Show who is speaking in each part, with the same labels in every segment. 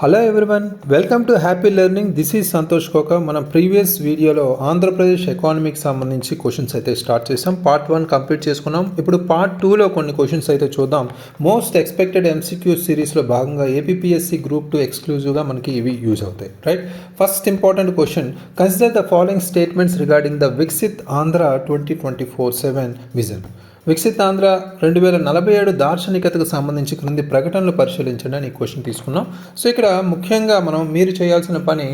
Speaker 1: Hello everyone, welcome to happy learning. This is Santosh కోక. మనం previous వీడియోలో ఆంధ్రప్రదేశ్ ఎకానమీకి సంబంధించి క్వశ్చన్స్ అయితే స్టార్ట్ చేసాం. పార్ట్ 1 కంప్లీట్ చేసుకున్నాం. ఇప్పుడు పార్ట్ 2లో కొన్ని క్వశ్చన్స్ అయితే చూద్దాం. మోస్ట్ ఎక్స్పెక్టెడ్ ఎంసీక్యూ సిరీస్లో భాగంగా ఏపీపీఎస్సీ గ్రూప్ 2 ఎక్స్క్లూజివ్గా మనకి ఇవి యూజ్ అవుతాయి, right? First important question, consider the following statements regarding the Viksit Andhra 2024-7 vision. Viksit Andhra 2047 దార్శనికతకు సంబంధించి క్రింది ప్రకటనలు పరిశీలించండి అని క్వశ్చన్ తీసుకున్నాం. సో ఇక్కడ ముఖ్యంగా మీరు చేయాల్సిన పని,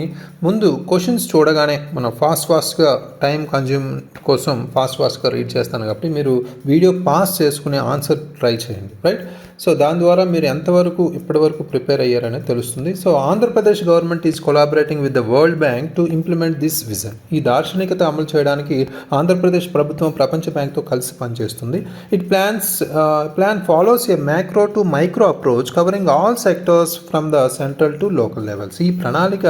Speaker 1: ముందు క్వశ్చన్స్ చూడగానే మనం ఫాస్ట్గా టైం కన్జ్యూమ్ కోసం ఫాస్ట్గా రీడ్ చేస్తాను కాబట్టి మీరు వీడియో పాస్ చేసుకునే ఆన్సర్ ట్రై చేయండి, రైట్? సో దాని ద్వారా మీరు ఎంతవరకు ఇప్పటివరకు ప్రిపేర్ అయ్యారనేది తెలుస్తుంది. So Andhra Pradesh government is collaborating with the world bank to implement this vision. ఈ దార్శనికత అమలు చేయడానికి ఆంధ్రప్రదేశ్ ప్రభుత్వం ప్రపంచ బ్యాంక్తో కలిసి పనిచేస్తుంది. It plan follows A macro to micro approach covering all sectors from the central to local levels. ఈ ప్రణాళిక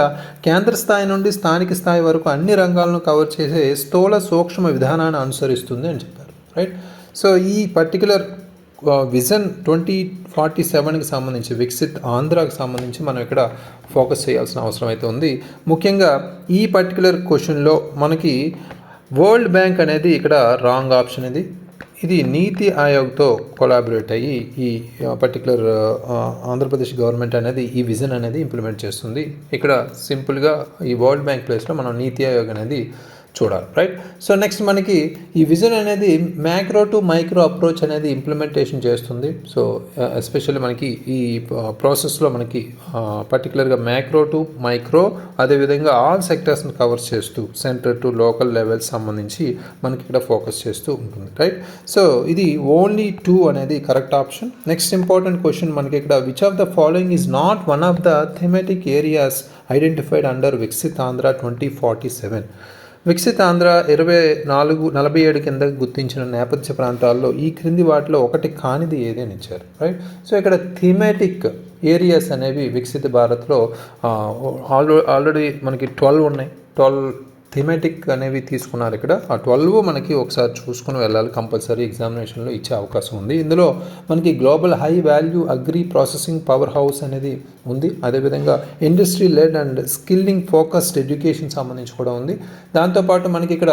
Speaker 1: కేంద్ర స్థాయి నుండి స్థానిక స్థాయి వరకు అన్ని రంగాలను కవర్ చేసే స్థూల సూక్ష్మ విధానాన్ని అనుసరిస్తుంది అని చెప్పారు, రైట్? సో ఈ పర్టికులర్ విజన్ 2047కి సంబంధించి, వికసిత్ ఆంధ్రాకి సంబంధించి మనం ఇక్కడ ఫోకస్ చేయాల్సిన అవసరం అయితే ఉంది. ముఖ్యంగా ఈ పర్టికులర్ క్వశ్చన్లో మనకి వరల్డ్ బ్యాంక్ అనేది ఇక్కడ రాంగ్ ఆప్షన్. ఇది నీతి ఆయోగ్తో కొలాబరేట్ అయ్యి ఈ పర్టికులర్ ఆంధ్రప్రదేశ్ గవర్నమెంట్ అనేది ఈ విజన్ అనేది ఇంప్లిమెంట్ చేస్తుంది. ఇక్కడ సింపుల్గా ఈ వరల్డ్ బ్యాంక్ ప్లేస్లో మనం నీతి ఆయోగ్ అనేది చూడాలి, రైట్? సో నెక్స్ట్ మనకి ఈ విజన్ అనేది మ్యాక్రో టు మైక్రో అప్రోచ్ అనేది ఇంప్లిమెంటేషన్ చేస్తుంది. సో ఎస్పెషల్లీ మనకి ఈ ప్రాసెస్లో మనకి పర్టికులర్గా మ్యాక్రో టు మైక్రో, అదేవిధంగా ఆల్ సెక్టర్స్ని కవర్ చేస్తూ సెంటర్ టు లోకల్ లెవెల్స్ సంబంధించి మనకి ఇక్కడ ఫోకస్ చేస్తూ ఉంటుంది, రైట్? సో ఇది ఓన్లీ 2 అనేది correct option. Next important question మనకి ఇక్కడ, which of the following is not one of the thematic areas identified under Viksit Andhra 2047. Viksit Andhra 2047 కింద గుర్తించిన నేపథ్య ప్రాంతాల్లో ఈ క్రింది వాటిలో ఒకటి కానిది ఏది అని ఇచ్చారు, రైట్? సో ఇక్కడ థీమాటిక్ ఏరియాస్ అనేవి వికసిత భారత్లో ఆల్రెడీ మనకి 12 ఉన్నాయి. 12 థీమాటిక్ అనేవి తీసుకున్నారు. ఇక్కడ ఆ 12 మనకి ఒకసారి చూసుకుని వెళ్ళాలి, కంపల్సరీ ఎగ్జామినేషన్లో ఇచ్చే అవకాశం ఉంది. ఇందులో మనకి global high value agri processing power house అనేది ఉంది. అదేవిధంగా industry led and skilling focused education సంబంధించి కూడా ఉంది. దాంతోపాటు మనకి ఇక్కడ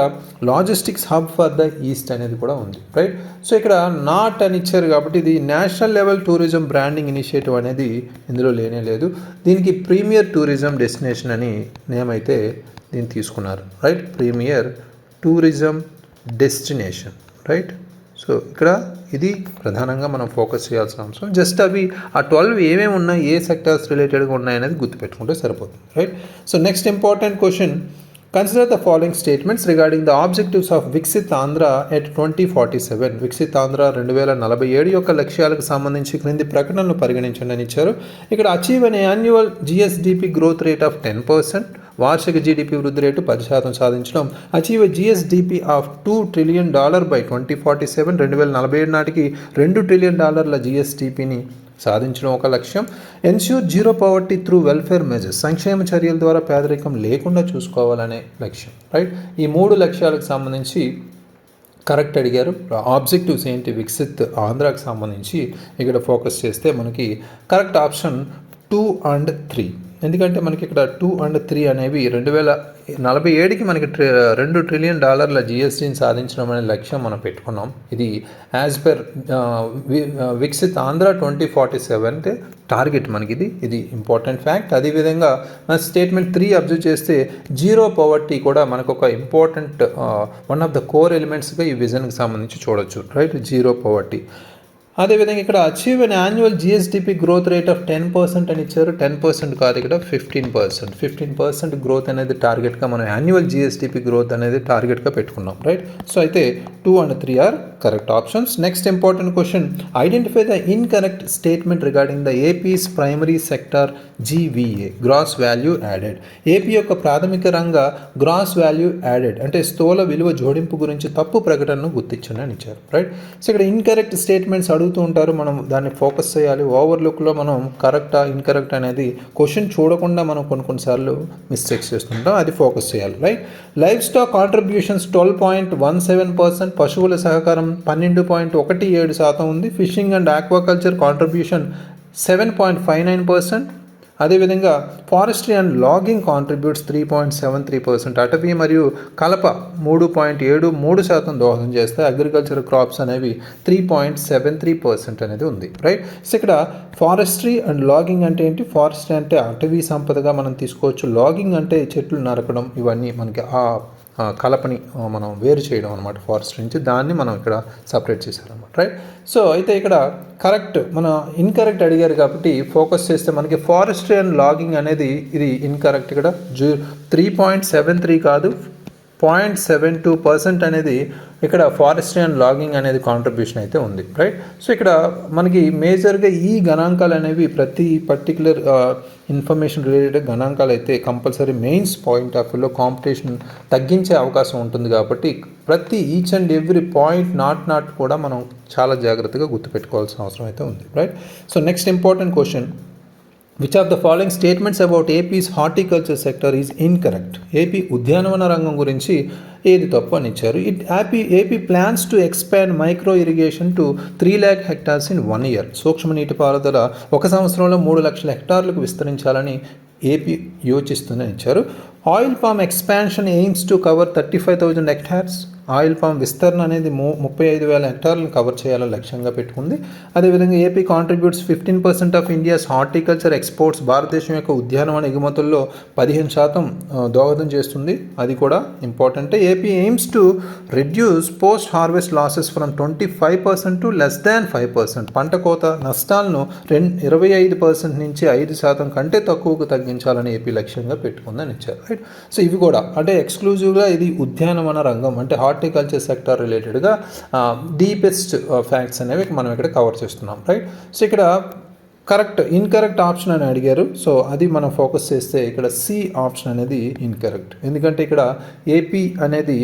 Speaker 1: logistics hub for the east అనేది కూడా ఉంది, రైట్? సో ఇక్కడ నాట్ అని ఇచ్చారు కాబట్టి ఇది national level tourism branding initiative అనేది ఇందులో లేనే లేదు. దీనికి ప్రీమియర్ టూరిజం డెస్టినేషన్ అని నేమ్ అయితే దీన్ని తీసుకున్నారు, right? Premier tourism destination, right? So ఇక్కడ ఇది ప్రధానంగా మనం ఫోకస్ చేయాల్సిన అంశం. జస్ట్ అవి ఆ 12 ఏమేమి ఉన్నాయి, ఏ సెక్టర్స్ రిలేటెడ్గా ఉన్నాయనేది గుర్తుపెట్టుకుంటే సరిపోతుంది, right? So next important question, consider the following statements regarding the objectives of Viksit Andhra at 2047. Viksit Andhra 2047 యొక్క లక్ష్యాలకు సంబంధించి క్రింది ప్రకటనలు పరిగణించండి అని ఇచ్చారు. ఇక్కడ అచీవ్ అనే annual GSDP growth rate of 10%, వార్షిక జీడిపి వృద్ధి రేటు 10% సాధించడం, achieve GSDP of $2 trillion by 2047. 2047 నాటికి $2 trillion జిఎస్డిపిని సాధించడం ఒక లక్ష్యం. Ensure zero poverty through welfare measures, సంక్షేమ చర్యల ద్వారా పేదరికం లేకుండా చూసుకోవాలనే లక్ష్యం, రైట్? ఈ 3 లక్ష్యాలకు సంబంధించి కరెక్ట్ అడిగారు. ఆబ్జెక్టివ్స్ ఏంటి వికసిత్ ఆంధ్రాకి సంబంధించి ఇక్కడ ఫోకస్ చేస్తే మనకి కరెక్ట్ ఆప్షన్ 2 and 3. ఎందుకంటే మనకి ఇక్కడ 2 and 3 అనేవి 2047కి మనకి $2 trillion జిఎస్టీని సాధించడం అనే లక్ష్యం మనం పెట్టుకున్నాం. ఇది as per Viksit Andhra 2047 target మనకి ఇది ఇంపార్టెంట్ ఫ్యాక్ట్. అదేవిధంగా మన స్టేట్మెంట్ 3 అబ్జర్వ్ చేస్తే జీరో పవర్టీ కూడా మనకు ఒక important one of the core ఎలిమెంట్స్గా ఈ విజన్కి సంబంధించి చూడొచ్చు, రైట్? Zero poverty. అదేవిధంగా ఇక్కడ achieve an annual GSDP growth rate of 10% అని ఇచ్చారు. 10% కాదు, ఇక్కడ 15% గ్రోత్ అనేది టార్గెట్గా మనం యాన్యువల్ జిఎస్డిపి గ్రోత్ అనేది టార్గెట్గా పెట్టుకున్నాం, రైట్? సో అయితే 2 and 3 are correct options. Next important question, identify the incorrect statement regarding the AP's primary sector GVA gross value added. AP యొక్క ప్రాథమిక రంగ గ్రాస్ వాల్యూ యాడెడ్ అంటే స్థూల విలువ జోడింపు గురించి తప్పు ప్రకటనను గుర్తించండి అని ఇచ్చారు, రైట్? సో ఇక్కడ ఇన్కరెక్ట్ స్టేట్మెంట్స్ అడుగుతూ ఉంటారు, మనం దాన్ని ఫోకస్ చేయాలి. ఓవర్లుక్లో మనం కరెక్టా ఇన్కరెక్ట్ అనేది క్వశ్చన్ చూడకుండా మనం కొన్నిసార్లు మిస్టేక్స్ చేస్తుంటాం, అది ఫోకస్ చేయాలి, రైట్? లైవ్ స్టాక్ కాంట్రిబ్యూషన్స్ 12.17%, పశువుల సహకారం 12.17% ఉంది. ఫిషింగ్ అండ్ ఆక్వాకల్చర్ కాంట్రిబ్యూషన్ 7.59%, అదేవిధంగా ఫారెస్ట్రీ అండ్ లాగింగ్ కాంట్రిబ్యూట్స్ 3.73%, అటవీ మరియు కలప 3.73% దోహదం చేస్తే అగ్రికల్చర్ క్రాప్స్ అనేవి 3.73% అనేది ఉంది, రైట్. సో ఇక్కడ ఫారెస్ట్రీ అండ్ లాగింగ్ అంటే ఏంటి? ఫారెస్ట్రీ అంటే అటవీ సంపదగా మనం తీసుకోవచ్చు, లాగింగ్ అంటే చెట్లు నరకడం, ఇవన్నీ మనకి కలపని మనం వేరు చేయడం అనమాట ఫారెస్ట్ నుంచి, దాన్ని మనం ఇక్కడ సపరేట్ చేశారనమాట, రైట్. సో అయితే ఇక్కడ కరెక్ట్, మన ఇన్కరెక్ట్ అడిగారు కాబట్టి ఫోకస్ చేస్తే మనకి ఫారెస్ట్రీ అండ్ లాగింగ్ అనేది ఇది ఇన్కరెక్ట్. ఇక్కడ 3.73 కాదు 0.72% అనేది ఇక్కడ ఫారెస్ట్రీ అండ్ లాగింగ్ అనేది కాంట్రిబ్యూషన్ అయితే ఉంది, రైట్. సో ఇక్కడ మనకి మేజర్గా ఈ గణాంకాలు అనేవి ప్రతి పర్టికులర్ ఇన్ఫర్మేషన్ రిలేటెడ్ గణాంకాలు అయితే కంపల్సరీ మెయిన్స్ పాయింట్ ఆఫ్ వ్యూలో కాంపిటీషన్ తగ్గించే అవకాశం ఉంటుంది కాబట్టి ప్రతి each and every point not కూడా మనం చాలా జాగ్రత్తగా గుర్తుపెట్టుకోవాల్సిన అవసరం అయితే ఉంది, right. So next important question, which of the following statements about APIs horticulture sector is incorrect? AP ఉద్యానవన రంగం గురించి ఏది తప్పు అని ఇచ్చారు. AP plans to expand micro irrigation to 3 lakh hectares in 1 year. సూక్ష్మ నీటిపారుదల 1 సంవత్సరంలో 3 లక్షల హెక్టార్లకు విస్తరించాలని ఏపీ యోచిస్తుందని ఇచ్చారు. Oil palm expansion AIIMS to cover 35,000 hectares. Oil palm విస్తరణ అనేది 35,000 హెక్టార్లను కవర్ చేయాలని లక్ష్యంగా పెట్టుకుంది. అదేవిధంగా AP contributes 15% of India's horticulture exports. భారతదేశం యొక్క ఉద్యానవన ఎగుమతుల్లో 15% దోహదం చేస్తుంది, అది కూడా important. AP AIIMS to reduce post harvest losses from 25% to less than 5%. పంట కోత నష్టాలను 25% నుంచి 5% కంటే తక్కువకు తగ్గించాలని ఏపీ లక్ష్యంగా పెట్టుకుందని ఇచ్చారు, రైట్. సో ఇవి కూడా అంటే ఎక్స్క్లూజివ్గా ఇది ఉద్యానవన రంగం అంటే హార్టికల్చర్ సెక్టర్ రిలేటెడ్గా డీపెస్ట్ ఫ్యాక్ట్స్ అనేవి మనం ఇక్కడ కవర్ చేస్తున్నాం, రైట్. సో ఇక్కడ కరెక్ట్ ఇన్కరెక్ట్ ఆప్షన్ అని అడిగారు, సో అది మనం ఫోకస్ చేస్తే ఇక్కడ సి ఆప్షన్ అనేది ఇన్కరెక్ట్. ఎందుకంటే ఇక్కడ ఏపీ అనేది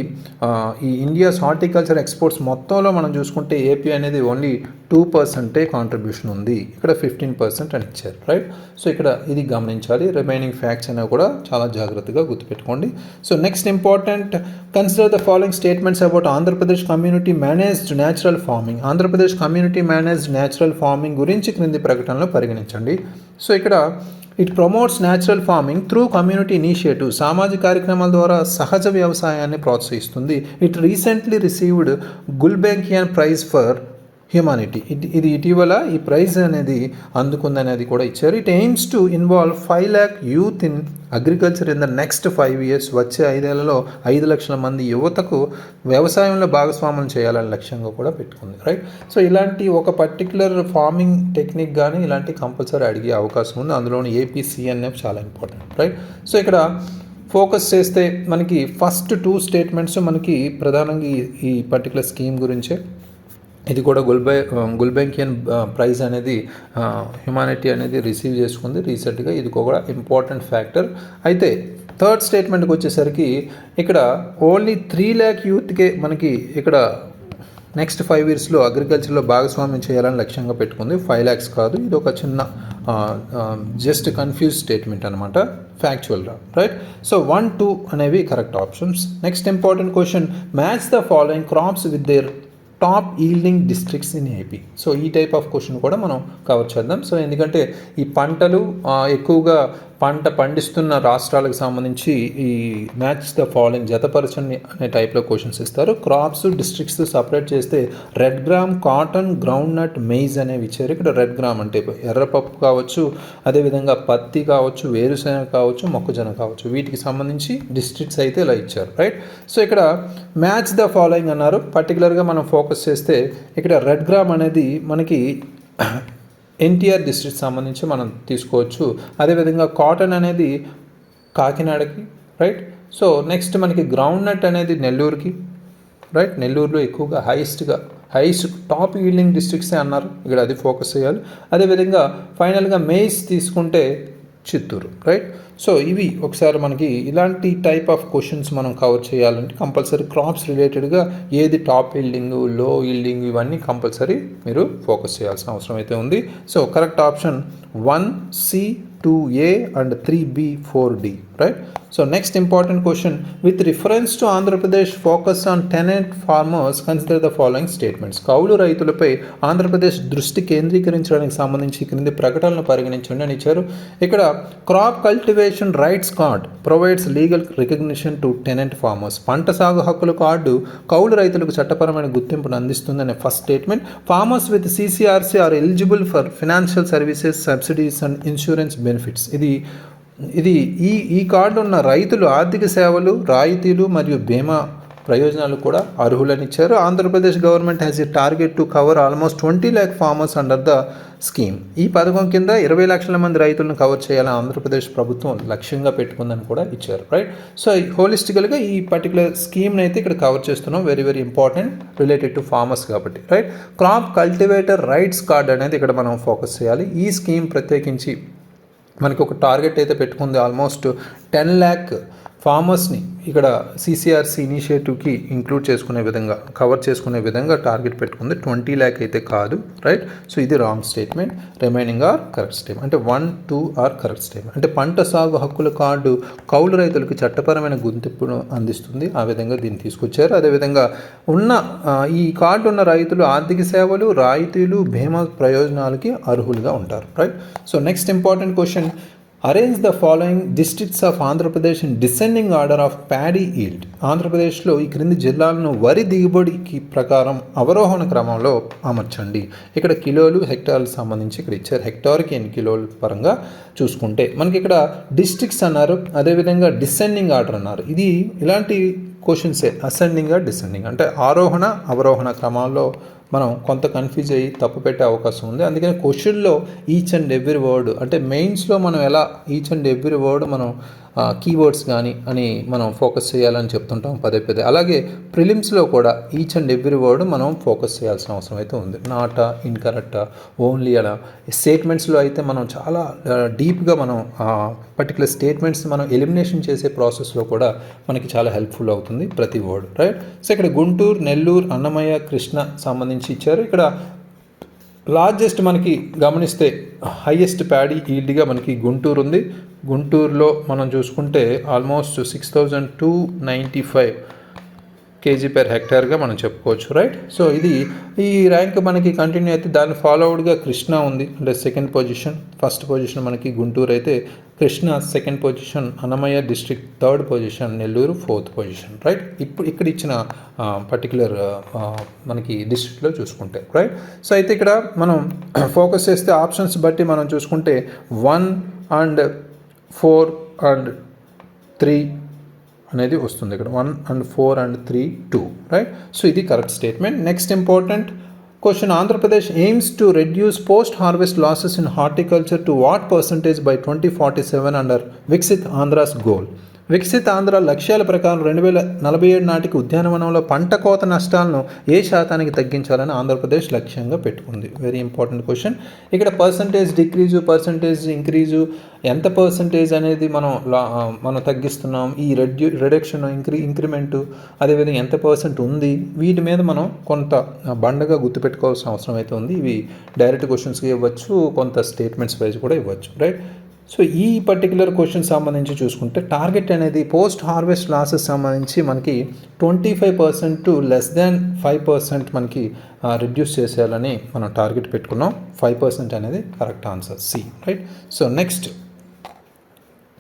Speaker 1: ఈ ఇండియాస్ హార్టికల్చర్ ఎక్స్పోర్ట్స్ మొత్తంలో మనం చూసుకుంటే ఏపీ అనేది ఓన్లీ 2% కాంట్రిబ్యూషన్ ఉంది, ఇక్కడ 15% అని ఇచ్చారు, రైట్. సో ఇక్కడ ఇది గమనించాలి. రిమైనింగ్ ఫ్యాక్ట్స్ అనేవి కూడా చాలా జాగ్రత్తగా గుర్తుపెట్టుకోండి. So next important, consider the following statements about Andhra Pradesh community managed natural farming. Andhra Pradesh community managed natural farming గురించి క్రింది ప్రకటనలో పరిగణించండి. సో ఇక్కడ it promotes natural farming through community initiative. సామాజిక కార్యక్రమాల ద్వారా సహజ వ్యవసాయాన్ని ప్రోత్సహిస్తుంది. It recently received Gulbenkian prize for humanity. ఇది ఇటీవల ఈ ప్రైజ్ అనేది అందుకుందనేది కూడా ఇచ్చారు. It aims to involve 5 lakh youth in agriculture in the next 5 years. వచ్చే 5 ఏళ్లలో 5 లక్షల మంది యువతకు వ్యవసాయంలో భాగస్వామ్యం చేయాలని లక్ష్యంగా కూడా పెట్టుకుంది, రైట్. సో ఇలాంటి ఒక పర్టికులర్ ఫార్మింగ్ టెక్నిక్ కానీ ఇలాంటి కంపల్సరీ అడిగే అవకాశం ఉంది. అందులోని ఏపీసీఎన్ఎఫ్ చాలా ఇంపార్టెంట్, రైట్. సో ఇక్కడ ఫోకస్ చేస్తే మనకి ఫస్ట్ 2 స్టేట్మెంట్స్ మనకి ప్రధానంగా ఈ పర్టికులర్ స్కీమ్ గురించే. ఇది కూడా గుల్బెంకియన్ ప్రైజ్ అనేది హ్యుమానిటీ అనేది రిసీవ్ చేసుకుంది రీసెంట్గా, ఇది కూడా ఇంపార్టెంట్ ఫ్యాక్టర్. అయితే థర్డ్ స్టేట్మెంట్కి వచ్చేసరికి ఇక్కడ ఓన్లీ 3 lakh యూత్కే మనకి ఇక్కడ నెక్స్ట్ 5 yearsలో అగ్రికల్చర్లో భాగస్వామ్యం చేయాలని లక్ష్యంగా పెట్టుకుంది, 5 lakhs కాదు. ఇది ఒక చిన్న జస్ట్ కన్ఫ్యూజ్ స్టేట్మెంట్ అనమాట ఫ్యాక్చువల్గా, రైట్. సో 1, 2 అనేవి correct options. Next important question, match the following crops with their top yielding districts in AP. So ఈ టైప్ ఆఫ్ క్వశ్చన్ కూడా మనం కవర్ చేద్దాం. సో ఎందుకంటే ఈ పంటలు ఎక్కువగా పంట పండిస్తున్న రాష్ట్రాలకు సంబంధించి ఈ మ్యాచ్ ద ఫాలోయింగ్ జతపరచండి అనే టైప్లో క్వశ్చన్స్ ఇస్తారు. క్రాప్స్ డిస్ట్రిక్ట్స్ సపరేట్ చేస్తే red gram, cotton, groundnut, maize అనేవి ఇచ్చారు. ఇక్కడ రెడ్ గ్రామ్ అంటే ఎర్రపప్పు కావచ్చు, అదేవిధంగా పత్తి కావచ్చు, వేరుశెనగ కావచ్చు, మొక్కజొన్న కావచ్చు, వీటికి సంబంధించి డిస్ట్రిక్ట్స్ అయితే ఇలా ఇచ్చారు, రైట్. సో ఇక్కడ మ్యాచ్ ద ఫాలోయింగ్ అన్నారు. పర్టికులర్గా మనం ఫోకస్ చేస్తే ఇక్కడ రెడ్ గ్రామ్ అనేది మనకి ఎన్టీఆర్ డిస్ట్రిక్ట్ సంబంధించి మనం తీసుకోవచ్చు. అదేవిధంగా కాటన్ అనేది కాకినాడకి, రైట్. సో నెక్స్ట్ మనకి గ్రౌండ్ నట్ అనేది నెల్లూరుకి, రైట్. నెల్లూరులో ఎక్కువగా హైయెస్ట్ టాప్ ఈల్డింగ్ డిస్ట్రిక్ట్సే అన్నారు, ఇక్కడ అది ఫోకస్ చేయాలి. అదేవిధంగా ఫైనల్గా మెయిస్ తీసుకుంటే చిత్తూరు, రైట్. సో ఇవి ఒకసారి మనకి ఇలాంటి టైప్ ఆఫ్ క్వశ్చన్స్ మనం కవర్ చేయాలంటే కంపల్సరీ క్రాప్స్ రిలేటెడ్గా ఏది టాప్ ఈల్డింగ్, లో ఈల్డింగ్, ఇవన్నీ కంపల్సరీ మీరు ఫోకస్ చేయాల్సిన అవసరం అయితే ఉంది. So correct option 1C, 2A and 3B, 4D, right. So next important question, with reference to Andhra Pradesh focus on tenant farmers consider the following statements. కౌలు రైతులపై ఆంధ్రప్రదేశ్ దృష్టి కేంద్రీకరించడానికి సంబంధించి క్రింది ప్రకటనలు పరిగణించండి అని ఇచ్చారు. ఇక్కడ crop cultivation rights card provides legal recognition to tenant farmers. పంట సాగు హక్కుల కార్డు కౌలు రైతులకు చట్టపరమైన గుర్తింపును అందిస్తుందనే first statement. Farmers with CCRC are eligible for financial services, subsidies and insurance benefits. ఇది ఈ కార్డు ఉన్న రైతులు ఆర్థిక సేవలు, రాయితీలు మరియు బీమా ప్రయోజనాలు కూడా అర్హులని ఇచ్చారు. Andhra Pradesh government has a target to cover almost 20 lakh farmers under the scheme. ఈ పథకం కింద 20 లక్షల మంది రైతులను కవర్ చేయాలని ఆంధ్రప్రదేశ్ ప్రభుత్వం లక్ష్యంగా పెట్టుకుందని కూడా ఇచ్చారు, రైట్. సో హోలిస్టికల్గా ఈ పర్టికులర్ స్కీమ్ని అయితే ఇక్కడ కవర్ చేస్తున్నాం. Very very important related to farmers కాబట్టి, right. Crop cultivator rights card అనేది ఇక్కడ మనం ఫోకస్ చేయాలి. ఈ స్కీమ్ ప్రత్యేకించి మనకి ఒక టార్గెట్ అయితే పెట్టుకుంది. ఆల్మోస్ట్ 10 lakh ఫార్మర్స్ని ఇక్కడ CCRC ఇనిషియేటివ్కి ఇంక్లూడ్ చేసుకునే విధంగా, కవర్ చేసుకునే విధంగా టార్గెట్ పెట్టుకుంది. 20 lakh అయితే కాదు, రైట్. సో ఇది wrong statement. Remaining are correct statement. అంటే 1, 2 ఆర్ కరెక్ట్ స్టేట్మెంట్. అంటే పంట సాగు హక్కుల కార్డు కౌలు రైతులకు చట్టపరమైన గుర్తింపును అందిస్తుంది. ఆ విధంగా దీన్ని తీసుకొచ్చారు. అదేవిధంగా ఈ కార్డు ఉన్న రైతులు ఆర్థిక సేవలు, రాయితీలు, బీమా ప్రయోజనాలకి అర్హులుగా ఉంటారు, right. So next important question, arrange the following districts of Andhra Pradesh in descending order of paddy yield. ఆంధ్రప్రదేశ్లో ఈ క్రింది జిల్లాలను వరి దిగుబడికి ప్రకారం అవరోహణ క్రమంలో అమర్చండి. ఇక్కడ కిలోలు, హెక్టార్లకు సంబంధించి ఇక్కడ ఇచ్చారు. హెక్టార్కి ఎన్ని కిలోల పరంగా చూసుకుంటే మనకి ఇక్కడ డిస్ట్రిక్ట్స్ అన్నారు, అదేవిధంగా డిసెండింగ్ ఆర్డర్ అన్నారు. ఇది ఇలాంటి క్వశ్చన్సే, అసెండింగ్, డిసెండింగ్ అంటే ఆరోహణ అవరోహణ క్రమాల్లో మనం కొంత కన్ఫ్యూజ్ అయ్యి తప్పు పెట్టే అవకాశం ఉంది. అందుకని క్వశ్చన్లో ఈచ్ అండ్ ఎవ్రీ వర్డ్, అంటే మెయిన్స్లో మనం ఎలా ఈచ్ అండ్ ఎవ్రీ వర్డ్ మనం కీవర్డ్స్ కానీ అని మనం ఫోకస్ చేయాలని చెప్తుంటాం పదే పదే. అలాగే ప్రిలిమ్స్లో కూడా ఈచ్ అండ్ ఎవ్రీ వర్డ్ మనం ఫోకస్ చేయాల్సిన అవసరం అయితే ఉంది. నాటా, ఇన్కరెక్టా, ఓన్లీ అలా. స్టేట్మెంట్స్లో అయితే మనం చాలా డీప్గా మనం పర్టికులర్ స్టేట్మెంట్స్ మనం ఎలిమినేషన్ చేసే ప్రాసెస్లో కూడా మనకి చాలా హెల్ప్ఫుల్ అవుతుంది ప్రతి వర్డ్, రైట్. సో ఇక్కడ గుంటూరు, నెల్లూరు, అన్నమయ్య, కృష్ణ సంబంధించి ఇచ్చారు. ఇక్కడ లార్జెస్ట్ మనకి గమనిస్తే హైయెస్ట్ ప్యాడీ ఈల్డ్గా మనకి గుంటూరు ఉంది. గుంటూరులో మనం చూసుకుంటే ఆల్మోస్ట్ 6,295 kg per hectareగా మనం చెప్పుకోవచ్చు, రైట్. సో ఈ ర్యాంక్ మనకి కంటిన్యూ అయితే దాని ఫాలోవర్డ్గా కృష్ణా ఉంది, అంటే సెకండ్ పొజిషన్. ఫస్ట్ పొజిషన్ మనకి గుంటూరు అయితే Krishna second position, Annamayya district third position, Nellore fourth position, right. ఇక్కడ ఇచ్చిన పర్టికులర్ మనకి డిస్ట్రిక్ట్లో చూసుకుంటే, రైట్. సో అయితే ఇక్కడ మనం ఫోకస్ చేస్తే ఆప్షన్స్ బట్టి మనం చూసుకుంటే 1 and 4 and 3 అనేది వస్తుంది. ఇక్కడ 1 and 4 and 3, 2, రైట్. సో ఇది correct statement. Next important question, Andhra Pradesh AIIMS to reduce post harvest losses in horticulture to what percentage by 2047 under Viksit Andhra's goal. Viksit Andhra లక్ష్యాల ప్రకారం 2047 నాటికి ఉద్యానవనంలో పంట కోత నష్టాలను ఏ శాతానికి తగ్గించాలని ఆంధ్రప్రదేశ్ లక్ష్యంగా పెట్టుకుంది. Very important question. ఇక్కడ పర్సంటేజ్ డిక్రీజు, పర్సంటేజ్ ఇంక్రీజు, ఎంత పర్సంటేజ్ అనేది మనం తగ్గిస్తున్నాం, ఈ రిడక్షన్, ఇంక్రిమెంటు, అదేవిధంగా ఎంత పర్సెంట్ ఉంది, వీటి మీద మనం కొంత బండగా గుర్తుపెట్టుకోవాల్సిన అవసరం అయితే ఉంది. ఇవి డైరెక్ట్ క్వశ్చన్స్కి ఇవ్వచ్చు, కొంత స్టేట్మెంట్స్ వైజ్ కూడా ఇవ్వచ్చు, రైట్. సో ఈ పర్టికులర్ క్వశ్చన్ సంబంధించి చూసుకుంటే టార్గెట్ అనేది పోస్ట్ హార్వెస్ట్ లాసెస్ సంబంధించి మనకి 25% టు లెస్ దాన్ 5% మనకి రిడ్యూస్ చేసేయాలని మనం టార్గెట్ పెట్టుకున్నాం. 5% అనేది correct answer, C, right. So next,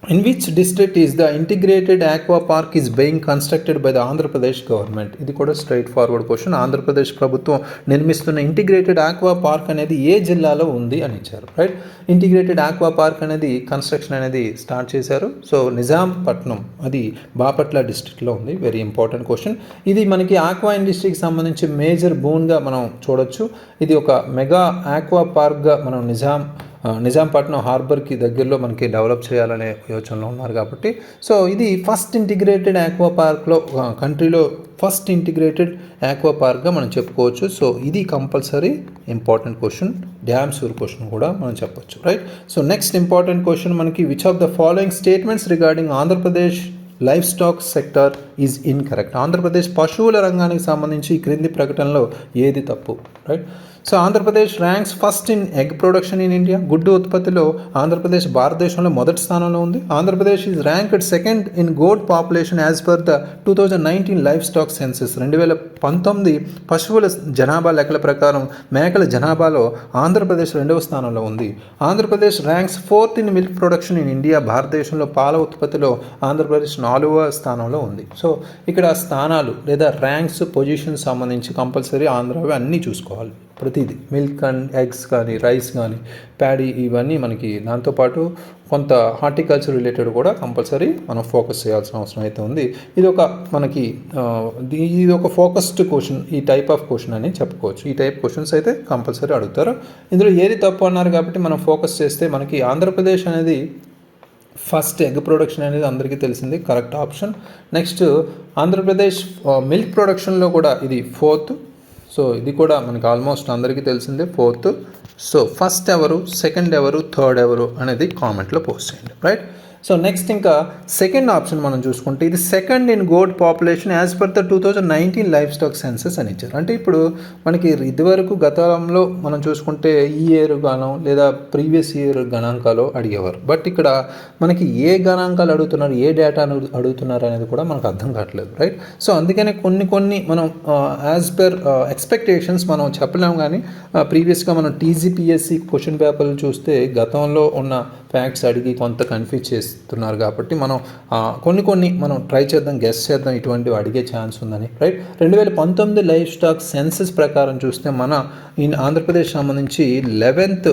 Speaker 1: in which district is the integrated aqua park is being constructed by the Andhra Pradesh government. ఇది కూడా స్ట్రైట్ ఫార్వర్డ్ క్వశ్చన్. ఆంధ్రప్రదేశ్ ప్రభుత్వం నిర్మిస్తున్న ఇంటిగ్రేటెడ్ ఆక్వా పార్క్ అనేది ఏ జిల్లాలో ఉంది అని ఇచ్చారు, రైట్. ఇంటిగ్రేటెడ్ ఆక్వా పార్క్ అనేది కన్స్ట్రక్షన్ అనేది స్టార్ట్ చేశారు. సో నిజాంపట్నం, అది బాపట్ల డిస్ట్రిక్ట్లో ఉంది. Very important question. ఇది మనకి ఆక్వా ఇండస్ట్రీకి సంబంధించి మేజర్ బూన్గా మనం చూడొచ్చు. ఇది ఒక మెగా ఆక్వా పార్క్గా మనం నిజాంపట్నం హార్బర్కి దగ్గరలో మనకి డెవలప్ చేయాలనే యోచనలో ఉన్నారు కాబట్టి, సో ఇది ఫస్ట్ ఇంటిగ్రేటెడ్ ఆక్వా పార్క్లో కంట్రీలో ఫస్ట్ ఇంటిగ్రేటెడ్ ఆక్వా పార్క్గా మనం చెప్పుకోవచ్చు. సో ఇది compulsory important question, damn sure question కూడా మనం చెప్పొచ్చు, right. So next important question మనకి, which of the following statements regarding Andhra Pradesh life stock sector is incorrect. Andhra Pradesh పశువుల రంగానికి సంబంధించి ఈ క్రింది ప్రకటనలో ఏది తప్పు? Right. So Andhra Pradesh ranks first in egg production in India. గుడ్డు ఉత్పత్తిలో ఆంధ్రప్రదేశ్ భారతదేశంలో మొదటి స్థానంలో ఉంది. Andhra Pradesh is ranked second in goat population as per the 2019 life stock senses. 2019 పశువుల జనాభా లెక్కల ప్రకారం మేకల జనాభాలో ఆంధ్రప్రదేశ్ రెండవ స్థానంలో ఉంది. Andhra Pradesh ranks fourth in milk production in India. భారతదేశంలో పాల ఉత్పత్తిలో ఆంధ్రప్రదేశ్ 4వ స్థానంలో ఉంది. సో ఇక్కడ స్థానాలు లేదా ర్యాంక్స్ పొజిషన్ సంబంధించి కంపల్సరీ ఆంధ్రవి అన్నీ చూసుకోవాలి. ప్రతిదీ మిల్క్ అండ్ ఎగ్స్ కానీ, రైస్ కానీ, ప్యాడీ, ఇవన్నీ మనకి దాంతోపాటు కొంత హార్టికల్చర్ రిలేటెడ్ కూడా కంపల్సరీ మనం ఫోకస్ చేయాల్సిన అవసరం అయితే ఉంది. ఇది ఒక ఫోకస్డ్ క్వశ్చన్, ఈ టైప్ ఆఫ్ క్వశ్చన్ అని చెప్పుకోవచ్చు. ఈ టైప్ క్వశ్చన్స్ అయితే కంపల్సరీ అడుగుతారు. ఇందులో ఏది తప్పు అన్నారు కాబట్టి మనం ఫోకస్ చేస్తే మనకి ఆంధ్రప్రదేశ్ అనేది ఫస్ట్ ఎగ్ ప్రొడక్షన్ అనేది అందరికీ తెలిసింది, correct option. Next Andhra Pradesh milk ప్రొడక్షన్లో కూడా ఇది ఫోర్త్. సో ఇది కూడా మనకి ఆల్మోస్ట్ అందరికీ తెలిసిందే, ఫోర్త్. సో ఫస్ట్ ఎవరు, సెకండ్ ఎవరు, థర్డ్ ఎవరు అనేది కామెంట్లో పోస్ట్ చేయండి. రైట్. సో నెక్స్ట్ ఇంకా సెకండ్ ఆప్షన్ మనం చూసుకుంటే ఇది second in goat population as per the 2019 life stock census అని ఇచ్చారు. అంటే ఇప్పుడు మనకి ఇదివరకు గతంలో మనం చూసుకుంటే ఈ ఇయర్ గానో లేదా ప్రీవియస్ ఇయర్ గణాంకాలు అడిగేవారు. బట్ ఇక్కడ మనకి ఏ గణాంకాలు అడుగుతున్నారు, ఏ డేటాను అడుగుతున్నారు అనేది కూడా మనకు అర్థం కావట్లేదు. రైట్. సో అందుకనే కొన్ని మనం యాజ్ పర్ ఎక్స్పెక్టేషన్స్ మనం చెప్పలేము. కానీ ప్రీవియస్గా మనం టీజీపీఎస్సీ క్వశ్చన్ పేపర్లు చూస్తే గతంలో ఉన్న ఫ్యాక్ట్స్ అడిగి కొంత కన్ఫ్యూజ్ చేస్తున్నారు కాబట్టి మనం కొన్ని మనం ట్రై చేద్దాం, గెస్ చేద్దాం, ఇటువంటివి అడిగే ఛాన్స్ ఉందని. రైట్. 2019 లైఫ్ స్టాక్ సెన్సెస్ ప్రకారం చూస్తే మన ఆంధ్రప్రదేశ్ సంబంధించి 11th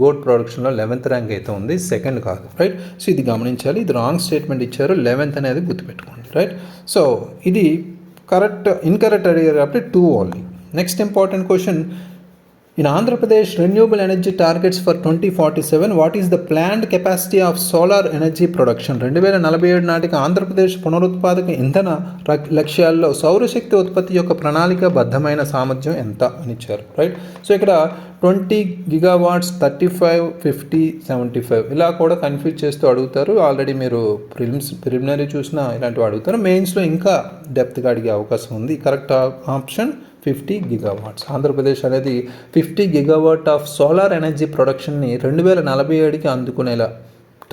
Speaker 1: గోట్ ప్రొడక్షన్లో 11th ర్యాంక్ అయితే ఉంది, సెకండ్ కాదు. రైట్. సో ఇది గమనించాలి. ఇది రాంగ్ స్టేట్మెంట్ ఇచ్చారు, 11th అనేది గుర్తుపెట్టుకోండి. రైట్. సో ఇది ఇన్కరెక్ట్ అడిగారు కాబట్టి 2 only. Next important question, in Andhra Pradesh renewable energy targets for 2047, what is the planned capacity of solar energy production? 2047 నాటికి ఆంధ్రప్రదేశ్ పునరుత్పాదక ఇంధన లక్ష్యాల్లో సౌరశక్తి ఉత్పత్తి యొక్క ప్రణాళికాబద్ధమైన సామర్థ్యం ఎంత అని ఇచ్చారు. రైట్. సో ఇక్కడ 20 gigawatts, 35, 50, 75 ఇలా కూడా కన్ఫ్యూజ్ చేస్తూ అడుగుతారు. ఆల్రెడీ మీరు ప్రిలిమినరీ చూసినా ఇలాంటివి అడుగుతారు. మెయిన్స్లో ఇంకా డెప్త్గా అడిగే అవకాశం ఉంది. Correct option 50 gigawatts. ఆంధ్రప్రదేశ్ అనేది 50 gigawatt ఆఫ్ సోలార్ ఎనర్జీ ప్రొడక్షన్ని 2047కి అందుకునేలా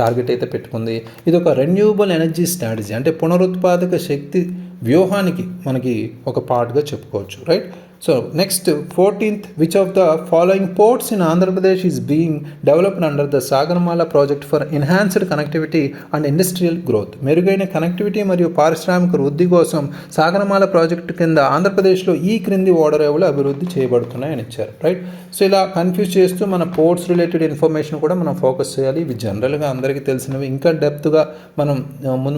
Speaker 1: టార్గెట్ అయితే పెట్టుకుంది. ఇది ఒక రెన్యూవబుల్ ఎనర్జీ స్ట్రాటజీ, అంటే పునరుత్పాదక శక్తి వ్యూహానికి మనకి ఒక పార్ట్గా చెప్పుకోవచ్చు. Right. So next 14th, which of the following ports in Andhra Pradesh is being developed under the Sagarmala project for enhanced connectivity and industrial growth. మెరుగైన కనెక్టివిటీ మరియు పారిశ్రామిక వృద్ధి కోసం సాగరమాల ప్రాజెక్టు కింద ఆంధ్రప్రదేశ్లో ఈ క్రింది ఓడరేవులు అభివృద్ధి చేయబడుతున్నాయని ఇచ్చారు. రైట్. సో ఇలా కన్ఫ్యూజ్ చేస్తూ మన పోర్ట్స్ రిలేటెడ్ ఇన్ఫర్మేషన్ కూడా మనం ఫోకస్ చేయాలి. ఇవి జనరల్గా అందరికీ తెలిసినవి. ఇంకా డెప్త్గా మనం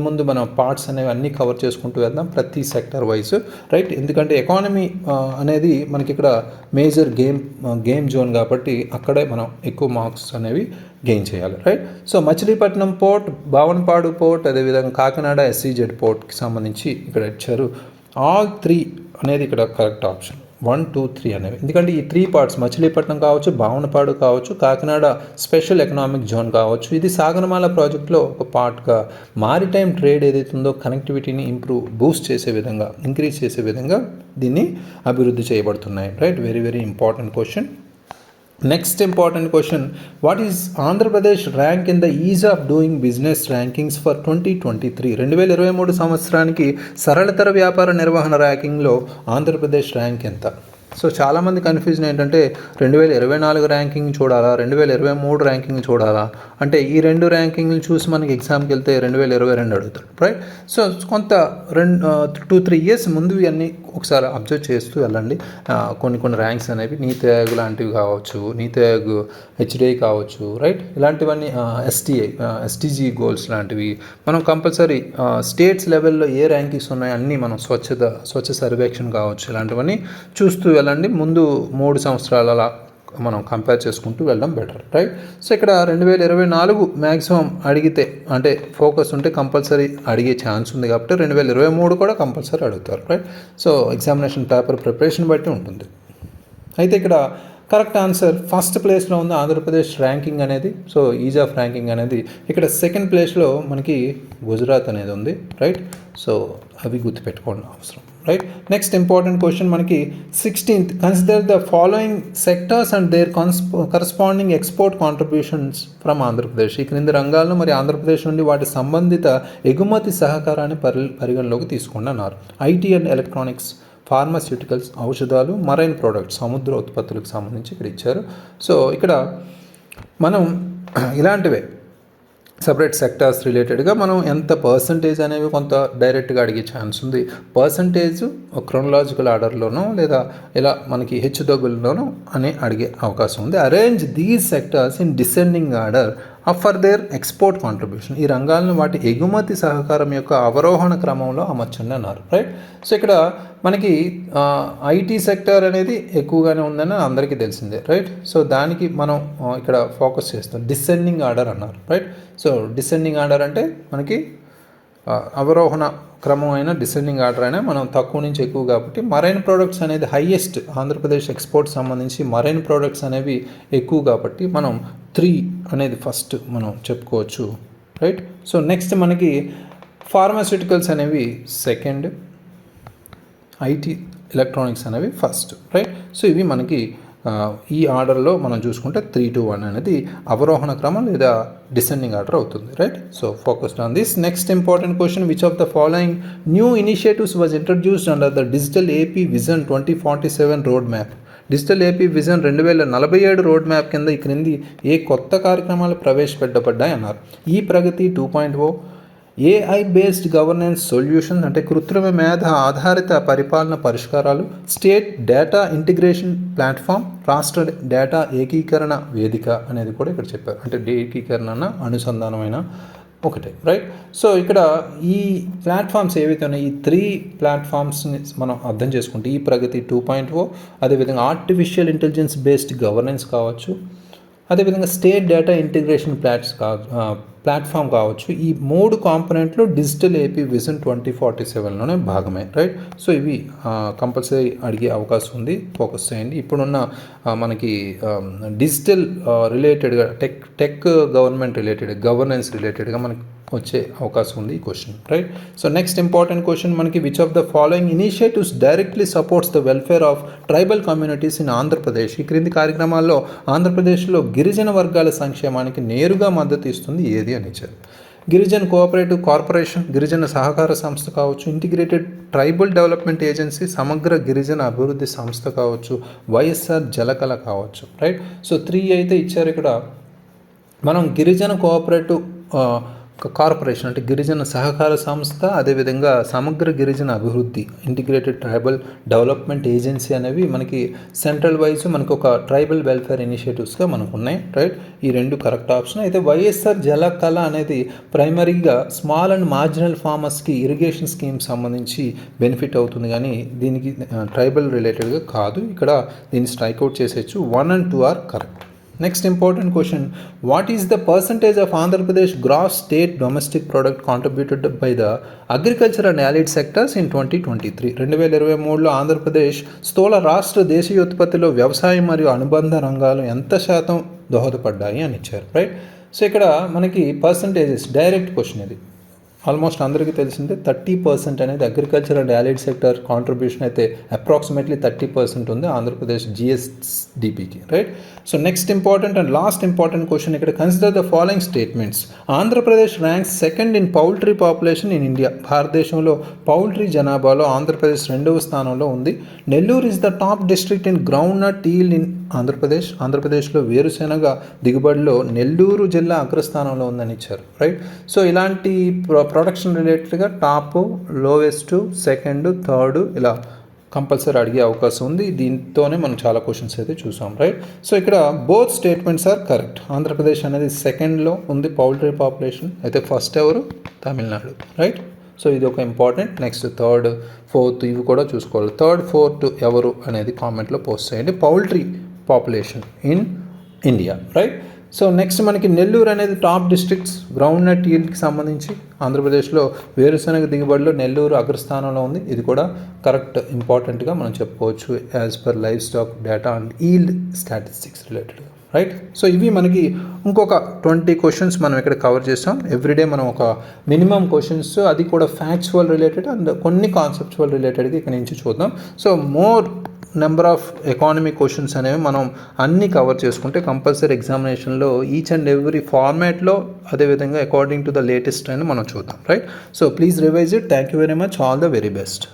Speaker 1: ముందు మన పార్ట్స్ అనేవి అన్నీ కవర్ చేసుకుంటూ వెళ్దాం ప్రతి సెక్టర్ వైజ్. రైట్. ఎందుకంటే ఎకానమీ అనేది మనకి ఇక్కడ మేజర్ గేమ్ జోన్ కాబట్టి అక్కడే మనం ఎక్కువ మార్క్స్ అనేవి గెయిన్ చేయాలి. Right. So Machilipatnam port, Bhavanapadu port, అదేవిధంగా కాకినాడ SEZ పోర్ట్కి సంబంధించి ఇక్కడ ఇచ్చారు. ఆల్ 3 అనేది ఇక్కడ కరెక్ట్ ఆప్షన్. 1, 2, 3 అనేవి. ఎందుకంటే ఈ 3 పార్ట్స్ మచిలీపట్నం కావచ్చు, భావనపాడు కావచ్చు, కాకినాడ స్పెషల్ ఎకనామిక్ జోన్ కావచ్చు, ఇది సాగరమాల ప్రాజెక్ట్లో ఒక పార్ట్గా మారిటైమ్ ట్రేడ్ ఏదైతే ఉందో కనెక్టివిటీని బూస్ట్ చేసే విధంగా, ఇంక్రీజ్ చేసే విధంగా దీన్ని అభివృద్ధి చేయబడుతున్నాయి. Right. Very very important question. Next important question, what is Andhra Pradesh rank in the is of doing business rankings for 2023? 2023 సంవత్సరానికి సరళతర వ్యాపార నిర్వహణ ర్యాంకింగ్లో ఆంధ్రప్రదేశ్ ర్యాంక్ ఎంత? సో చాలామంది కన్ఫ్యూజన్ ఏంటంటే 2024 ర్యాంకింగ్ చూడాలా, 2023 ర్యాంకింగ్ చూడాలా అంటే ఈ 2 ర్యాంకింగ్లు చూసి మనకి ఎగ్జామ్కి వెళ్తే 2022 అడుగుతాడు. రైట్. సో కొంత 2-3 ఇయర్స్ ముందు ఇవన్నీ ఒకసారి అబ్జర్వ్ చేస్తూ వెళ్ళండి. కొన్ని ర్యాంక్స్ అనేవి నీతి ఆయోగ్ లాంటివి కావచ్చు, నీతి ఆయోగ్ HDI కావచ్చు. రైట్. ఇలాంటివన్నీ SDG గోల్స్ లాంటివి మనం కంపల్సరీ స్టేట్స్ లెవెల్లో ఏ ర్యాంకింగ్స్ ఉన్నాయో అన్నీ మనం స్వచ్ఛ సర్వేక్షణ కావచ్చు, ఇలాంటివన్నీ చూస్తూ వెళ్ళండి. ముందు 3 సంవత్సరాల అలా మనం కంపేర్ చేసుకుంటూ వెళ్ళడం బెటర్. రైట్. సో ఇక్కడ 2024 మ్యాక్సిమం అడిగితే అంటే ఫోకస్ ఉంటే కంపల్సరీ అడిగే ఛాన్స్ ఉంది కాబట్టి 2023 కూడా కంపల్సరీ అడుగుతారు. Right. So examination paper preparation బట్టి ఉంటుంది. అయితే ఇక్కడ కరెక్ట్ ఆన్సర్ ఫస్ట్ ప్లేస్లో ఉంది ఆంధ్రప్రదేశ్ ర్యాంకింగ్ అనేది. సో ఈజ్ ఆఫ్ ర్యాంకింగ్ అనేది ఇక్కడ సెకండ్ ప్లేస్లో మనకి గుజరాత్ అనేది ఉంది, రైట్. సో అవి గుర్తుపెట్టుకోండి అవసరం, రైట్. నెక్స్ట్ ఇంపార్టెంట్ క్వశ్చన్ మనకి 16th, consider the following sectors and their corresponding export contributions from Andhra Pradesh. ఈ క్రింది రంగాలను మరి ఆంధ్రప్రదేశ్ నుండి వాటి సంబంధిత ఎగుమతి సహకారాన్ని పరిగణలోకి తీసుకోండి అన్నారు. ఐటీ అండ్ ఎలక్ట్రానిక్స్, ఫార్మాస్యూటికల్స్, ఔషధాలు, మరైన్ ప్రోడక్ట్స్, సముద్ర ఉత్పత్తులకు సంబంధించి ఇక్కడ ఇచ్చారు. సో ఇక్కడ మనం ఇలాంటివే సపరేట్ సెక్టార్స్ రిలేటెడ్గా మనం ఎంత పర్సంటేజ్ అనేవి కొంత డైరెక్ట్గా అడిగే ఛాన్స్ ఉంది. పర్సంటేజ్ క్రోనలాజికల్ ఆర్డర్లోనో లేదా ఇలా మనకి హెచ్చుతగ్గుల్లోనో అని అడిగే అవకాశం ఉంది. Arrange these sectors in descending order for their export contribution. ఈ రంగాలను వాటి ఎగుమతి సహకారం యొక్క అవరోహణ క్రమంలో అమర్చండి అన్నారు, రైట్. సో ఇక్కడ మనకి ఐటీ సెక్టర్ అనేది ఎక్కువగానే ఉందని అందరికీ తెలిసిందే, రైట్. సో దానికి మనం ఇక్కడ ఫోకస్ చేస్తాం. డిసెండింగ్ ఆర్డర్ అన్నారు, రైట్. సో డిసెండింగ్ ఆర్డర్ అంటే మనకి అవరోహణ క్రమం అయినా డిసెండింగ్ ఆర్డర్ అయినా మనం తక్కువ నుంచి ఎక్కువ కాబట్టి మరైన్ ప్రోడక్ట్స్ అనేది హైయెస్ట్ ఆంధ్రప్రదేశ్ ఎక్స్పోర్ట్ సంబంధించి మరైన్ ప్రోడక్ట్స్ అనేవి ఎక్కువ కాబట్టి మనం 3 అనేది ఫస్ట్ మనం చెప్పుకోవచ్చు, రైట్. సో నెక్స్ట్ మనకి ఫార్మాస్యూటికల్స్ అనేవి సెకండ్, ఐటీ ఎలక్ట్రానిక్స్ అనేవి ఫస్ట్, రైట్. సో ఇవి మనకి ఈ ఆర్డర్లో మనం చూసుకుంటే 3 to 1 అనేది అవరోహణ క్రమం లేదా డిసెండింగ్ ఆర్డర్ అవుతుంది, right. So focused on this. Next important question, which of the following new initiatives was introduced under the digital AP vision 2047 road map. Digital AP vision 2047 road map కింద ఈ క్రింది ఏ కొత్త కార్యక్రమాలు ప్రవేశపెట్టబడ్డాయి అన్నారు. ఈ ప్రగతి 2.0, ఏఐ బేస్డ్ గవర్నెన్స్ సొల్యూషన్ అంటే కృత్రిమ మేధ ఆధారిత పరిపాలన పరిష్కారాలు, స్టేట్ డేటా ఇంటిగ్రేషన్ ప్లాట్ఫామ్, రాష్ట్ర డేటా ఏకీకరణ వేదిక అనేది కూడా ఇక్కడ చెప్పారు. అంటే ఏకీకరణ అనుసంధానమైన ఒకటే, రైట్. సో ఇక్కడ ఈ ప్లాట్ఫామ్స్ ఏవైతే ఉన్నాయో ఈ 3 ప్లాట్ఫామ్స్ని మనం అర్థం చేసుకుంటే ఈ ప్రగతి 2.0, అదేవిధంగా ఆర్టిఫిషియల్ ఇంటెలిజెన్స్ బేస్డ్ గవర్నెన్స్ కావచ్చు, అదేవిధంగా స్టేట్ డేటా ఇంటిగ్రేషన్ ప్లాట్ఫామ్ కావచ్చు. ఈ 3 కాంపోనెంట్లు డిజిటల్ ఏపీ విజన్ 2047లోనే భాగమే, రైట్. సో ఇవి కంపల్సరీ అడిగే అవకాశం ఉంది, ఫోకస్ చేయండి. ఇప్పుడున్న మనకి డిజిటల్ రిలేటెడ్గా టెక్ గవర్నమెంట్ రిలేటెడ్ గవర్నెన్స్ రిలేటెడ్గా మనకి వచ్చే అవకాశం ఉంది ఈ question, right. So next important question మనకి, which of the following initiatives directly supports the welfare of tribal communities in Andhra Pradesh. ఈ క్రింది కార్యక్రమాల్లో ఆంధ్రప్రదేశ్లో గిరిజన వర్గాల సంక్షేమానికి నేరుగా మద్దతు ఇస్తుంది ఏది అని ఇచ్చారు. గిరిజన కోఆపరేటివ్ కార్పొరేషన్, గిరిజన సహకార సంస్థ కావచ్చు, ఇంటిగ్రేటెడ్ ట్రైబల్ డెవలప్మెంట్ ఏజెన్సీ, సమగ్ర గిరిజన అభివృద్ధి సంస్థ కావచ్చు, వైఎస్ఆర్ జలకళ కావచ్చు, రైట్. సో 3 అయితే ఇచ్చారు ఇక్కడ. మనం గిరిజన కోఆపరేటివ్ కార్పొరేషన్ అంటే గిరిజన సహకార సంస్థ, అదేవిధంగా సమగ్ర గిరిజన అభివృద్ధి ఇంటిగ్రేటెడ్ ట్రైబల్ డెవలప్మెంట్ ఏజెన్సీ అనేవి మనకి సెంట్రల్ వైజ్ మనకు ఒక ట్రైబల్ వెల్ఫేర్ ఇనిషియేటివ్స్గా మనకు ఉన్నాయి, రైట్. ఈ 2 కరెక్ట్ ఆప్షన్. అయితే వైఎస్ఆర్ జలకళ అనేది ప్రైమరీగా స్మాల్ అండ్ మార్జినల్ ఫార్మర్స్కి ఇరిగేషన్ స్కీమ్ సంబంధించి బెనిఫిట్ అవుతుంది, కానీ దీనికి ట్రైబల్ రిలేటెడ్గా కాదు. ఇక్కడ దీన్ని స్ట్రైక్అవుట్ చేసేయచ్చు. 1 and 2 are correct. Next important question, what is the percentage of Andhra Pradesh gross state domestic product contributed by the agriculture and allied sectors in 2023? 2023లో ఆంధ్రప్రదేశ్ స్థూల రాష్ట్ర దేశీయ ఉత్పత్తిలో వ్యవసాయం మరియు అనుబంధ రంగాలు ఎంత శాతం దోహదపడ్డాయి అని ఇచ్చారు, రైట్. సో ఇక్కడ మనకి పర్సంటేజెస్ డైరెక్ట్ క్వశ్చన్ ఇది. ఆల్మోస్ట్ అందరికీ తెలిసిందే 30% అనేది agriculture and allied sector contribution అయితే అప్రాక్సిమేట్లీ 30% ఉంది ఆంధ్రప్రదేశ్ జిఎస్డిపికి, right. So next important and last important question ఇక్కడ, consider the following statements. Andhra Pradesh ranks second in poultry population in India. భారతదేశంలో పౌల్ట్రీ జనాభాలో ఆంధ్రప్రదేశ్ 2వ స్థానంలో ఉంది. Nellore is the top district in groundnut yield in Andhra Pradesh. ఆంధ్రప్రదేశ్లో వేరుశెనగ దిగుబడిలో నెల్లూరు జిల్లా అగ్రస్థానంలో ఉందని ఇచ్చారు, రైట్. సో ఇలాంటి ప్రొడక్షన్ రిలేటెడ్గా టాప్, లోవెస్ట్, సెకండ్, థర్డ్ ఇలా కంపల్సరీ అడిగే అవకాశం ఉంది. దీంతోనే మనం చాలా క్వశ్చన్స్ అయితే చూసాం, రైట్. సో ఇక్కడ both statements are correct. Andhra Pradesh అనేది సెకండ్లో ఉంది పౌల్ట్రీ పాపులేషన్, అయితే ఫస్ట్ ఎవరు? తమిళనాడు, రైట్. సో ఇది ఒక ఇంపార్టెంట్. నెక్స్ట్ థర్డ్, ఫోర్త్ ఇవి కూడా చూసుకోవాలి. థర్డ్, ఫోర్త్ ఎవరు అనేది కామెంట్లో పోస్ట్ చేయండి. Poultry population in India, right. So next మనకి నెల్లూరు అనేది టాప్ డిస్ట్రిక్ట్స్ గ్రౌండ్ నట్ ఈల్డ్కి సంబంధించి ఆంధ్రప్రదేశ్లో వేరుశనగ దిగుబడిలో నెల్లూరు అగ్రస్థానంలో ఉంది. ఇది కూడా కరెక్ట్ ఇంపార్టెంట్గా మనం చెప్పుకోవచ్చు as per live stock data and yield statistics రిలేటెడ్గా, రైట్. సో ఇవి మనకి ఇంకొక 20 క్వశ్చన్స్ మనం ఇక్కడ కవర్ చేస్తాం. ఎవ్రీడే మనం ఒక మినిమం క్వశ్చన్స్, అది కూడా ఫ్యాక్చువల్ రిలేటెడ్ అండ్ కొన్ని కాన్సెప్చువల్ రిలేటెడ్గా ఇక్కడ నుంచి చూద్దాం. So more number of economy questions అనేవి మనం అన్నీ కవర్ చేసుకుంటే కంపల్సరీ ఎగ్జామినేషన్లో ఈచ్ అండ్ ఎవ్రీ ఫార్మాట్లో అదేవిధంగా అకార్డింగ్ టు ద లేటెస్ట్ అని మనం చూద్దాం, right. So please revise it. Thank you very much. All the very best.